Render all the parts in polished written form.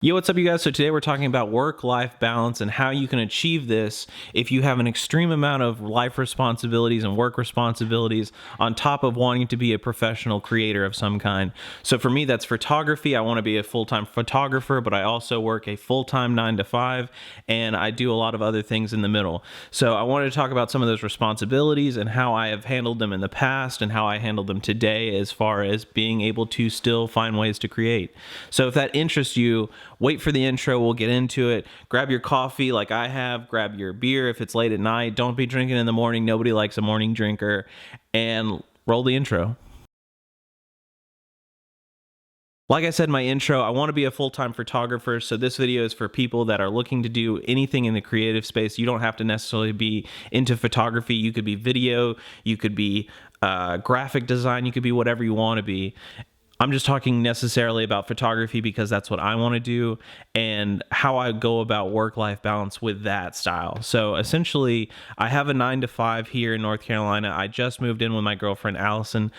Yo, what's up, you guys? So today we're talking about work-life balance and how you can achieve this if you have an extreme amount of life responsibilities and work responsibilities on top of wanting to be a professional creator of some kind. So for me, that's photography. I want to be a full-time photographer, but I also work a full-time 9 to 5, and I do a lot of other things in the middle. So I wanted to talk about some of those responsibilities and how I have handled them in the past and how I handle them today as far as being able to still find ways to create. So if that interests you, wait for the intro. We'll get into it. Grab your coffee like I have. Grab your beer if it's late at night. Don't be drinking in the morning. Nobody likes a morning drinker. And roll the intro. Like I said in my intro, I want to be a full-time photographer, so this video is for people that are looking to do anything in the creative space. You don't have to necessarily be into photography. You could be video, you could be graphic design, you could be whatever you want to be. I'm just talking necessarily about photography because that's what I want to do and how I go about work-life balance with that style. So essentially, I have a 9 to 5 here in North Carolina. I just moved in with my girlfriend, Allison.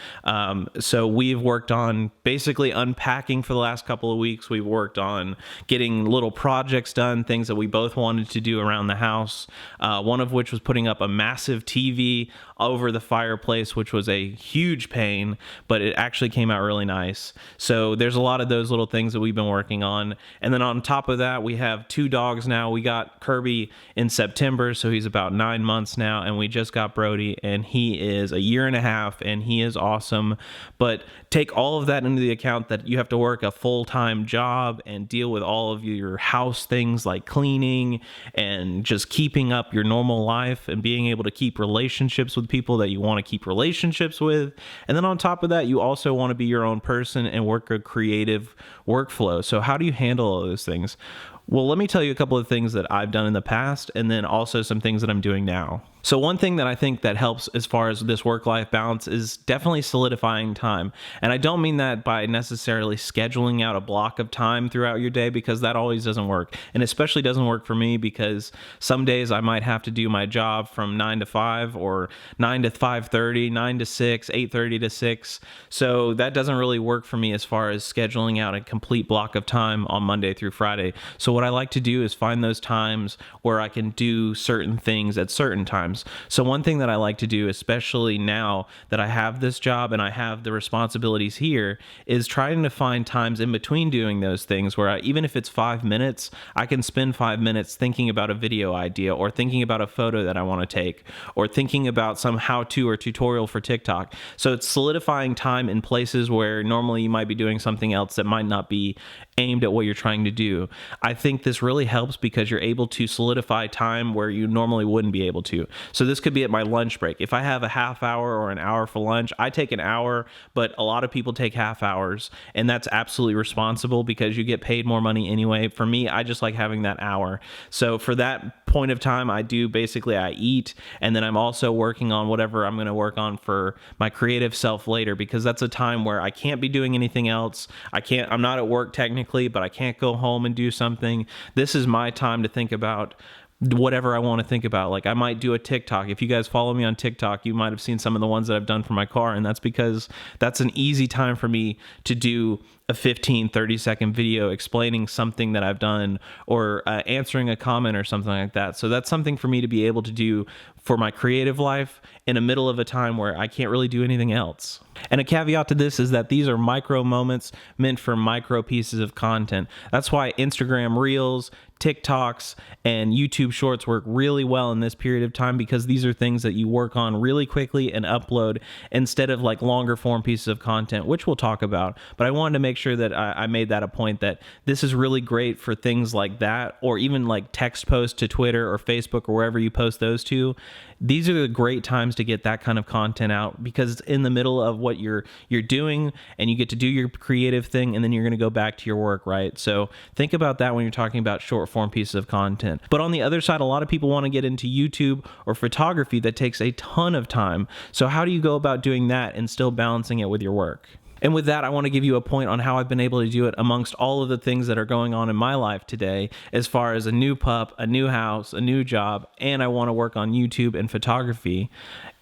So we've worked on basically unpacking for the last couple of weeks. We've worked on getting little projects done, things that we both wanted to do around the house. One of which was putting up a massive TV over the fireplace, which was a huge pain, but it actually came out really nice. So there's a lot of those little things that we've been working on. And then on top of that, we have 2 dogs now. We got Kirby in September, so he's about 9 months now, and we just got Brody, and he is 1.5 years, and he is awesome. But take all of that into the account that you have to work a full-time job and deal with all of your house things like cleaning and just keeping up your normal life and being able to keep relationships with people that you want to keep relationships with. And then on top of that, you also want to be your own person and work a creative workflow. So how do you handle all those things? Well, let me tell you a couple of things that I've done in the past and then also some things that I'm doing now. So one thing that I think that helps as far as this work-life balance is definitely solidifying time. And I don't mean that by necessarily scheduling out a block of time throughout your day, because that always doesn't work. And especially doesn't work for me because some days I might have to do my job from 9 to 5 or 9 to 5:30, 9 to 6, 8:30 to 6. So that doesn't really work for me as far as scheduling out a complete block of time on Monday through Friday. So what I like to do is find those times where I can do certain things at certain times. So one thing that I like to do, especially now that I have this job and I have the responsibilities here, is trying to find times in between doing those things where even if it's 5 minutes, I can spend 5 minutes thinking about a video idea or thinking about a photo that I want to take or thinking about some how-to or tutorial for TikTok. So it's solidifying time in places where normally you might be doing something else that might not be aimed at what you're trying to do. I think this really helps because you're able to solidify time where you normally wouldn't be able to. So this could be at my lunch break. If I have a half hour or an hour for lunch, I take an hour, but a lot of people take half hours, and that's absolutely responsible because you get paid more money anyway. For me, I just like having that hour. So for that point of time, I eat, and then I'm also working on whatever I'm going to work on for my creative self later, because that's a time where I can't be doing anything else. I'm not at work technically, but I can't go home and do something. This is my time to think about whatever I want to think about. Like I might do a TikTok. If you guys follow me on TikTok, you might have seen some of the ones that I've done for my car, and that's because that's an easy time for me to do a 15-30 second video explaining something that I've done or answering a comment or something like that. So that's something for me to be able to do for my creative life in the middle of a time where I can't really do anything else. And a caveat to this is that these are micro moments meant for micro pieces of content. That's why Instagram Reels, TikToks, and YouTube Shorts work really well in this period of time, because these are things that you work on really quickly and upload instead of like longer form pieces of content, which we'll talk about. But I wanted to make sure that I made that a point that this is really great for things like that, or even like text posts to Twitter or Facebook or wherever you post those to. These are the great times to get that kind of content out, because it's in the middle of what you're doing and you get to do your creative thing, and then you're going to go back to your work, right? So think about that when you're talking about short form pieces of content. But on the other side, a lot of people want to get into YouTube or photography that takes a ton of time. So how do you go about doing that and still balancing it with your work? And with that, I want to give you a point on how I've been able to do it amongst all of the things that are going on in my life today, as far as a new pup, a new house, a new job, and I want to work on YouTube and photography,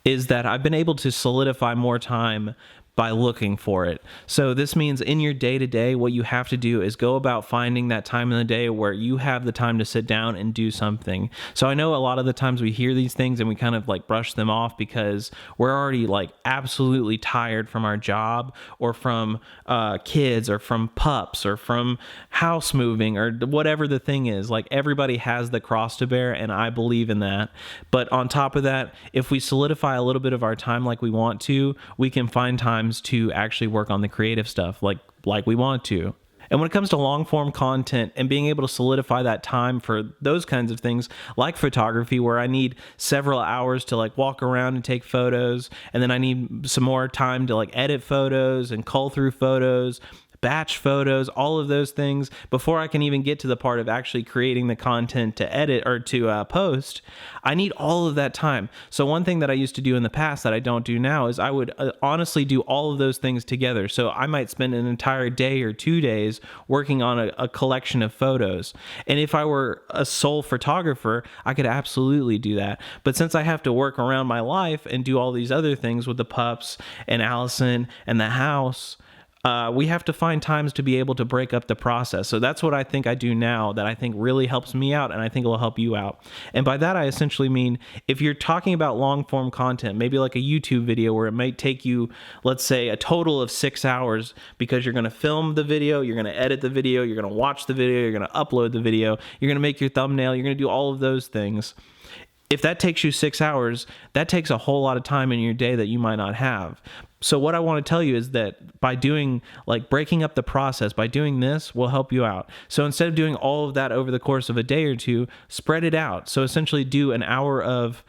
is that I've been able to solidify more time by looking for it. So this means in your day-to-day, what you have to do is go about finding that time in the day where you have the time to sit down and do something. So I know a lot of the times we hear these things and we kind of like brush them off because we're already like absolutely tired from our job or from kids or from pups or from house moving or whatever the thing is. Like everybody has the cross to bear, and I believe in that. But on top of that, if we solidify a little bit of our time like we want to, we can find times to actually work on the creative stuff like we want to. And when it comes to long form content and being able to solidify that time for those kinds of things like photography, where I need several hours to like walk around and take photos, and then I need some more time to like edit photos and cull through photos, batch photos, all of those things before I can even get to the part of actually creating the content to edit or to post, I need all of that time. So one thing that I used to do in the past that I don't do now is I would honestly do all of those things together. So I might spend an entire day or 2 days working on a collection of photos. And if I were a sole photographer, I could absolutely do that. But since I have to work around my life and do all these other things with the pups and Allison and the house, we have to find times to be able to break up the process. So that's what I think I do now that I think really helps me out, and I think it will help you out. And by that, I essentially mean if you're talking about long form content, maybe like a YouTube video where it might take you, let's say, a total of 6 hours because you're going to film the video, you're going to edit the video, you're going to watch the video, you're going to upload the video, you're going to make your thumbnail, you're going to do all of those things. If that takes you 6 hours, that takes a whole lot of time in your day that you might not have. So what I want to tell you is that by doing, like breaking up the process, by doing this will help you out. So instead of doing all of that over the course of a day or two, spread it out. So essentially do an hour of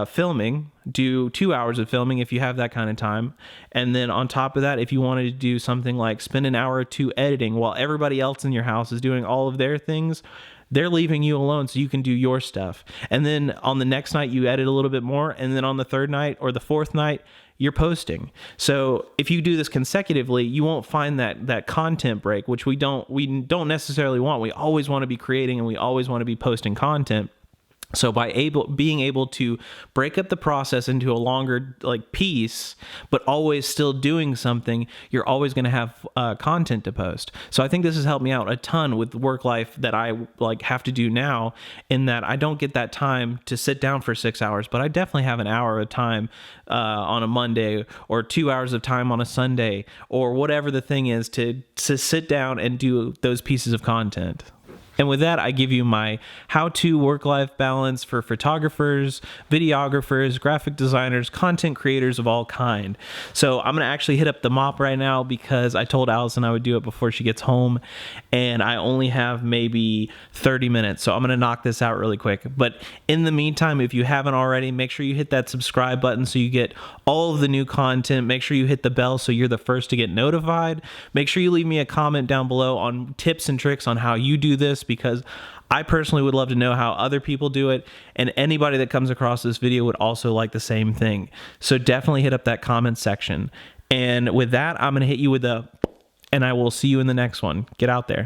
filming, do 2 hours of filming if you have that kind of time. And then on top of that, if you wanted to do something like spend an hour or two editing while everybody else in your house is doing all of their things, they're leaving you alone so you can do your stuff. And then on the next night, you edit a little bit more. And then on the third night or the fourth night, you're posting. So if you do this consecutively, you won't find that content break, which we don't necessarily want. We always want to be creating and we always want to be posting content. So by being able to break up the process into a longer like piece, but always still doing something, you're always going to have content to post. So I think this has helped me out a ton with work life that I like have to do now, in that I don't get that time to sit down for 6 hours, but I definitely have an hour of time on a Monday or 2 hours of time on a Sunday or whatever the thing is to sit down and do those pieces of content. And with that, I give you my how-to work-life balance for photographers, videographers, graphic designers, content creators of all kind. So I'm going to actually hit up the mop right now because I told Allison I would do it before she gets home, and I only have maybe 30 minutes. So I'm going to knock this out really quick. But in the meantime, if you haven't already, make sure you hit that subscribe button so you get all of the new content. Make sure you hit the bell so you're the first to get notified. Make sure you leave me a comment down below on tips and tricks on how you do this, because I personally would love to know how other people do it, and anybody that comes across this video would also like the same thing. So definitely hit up that comment section. And with that, I'm going to hit you with and I will see you in the next one. Get out there.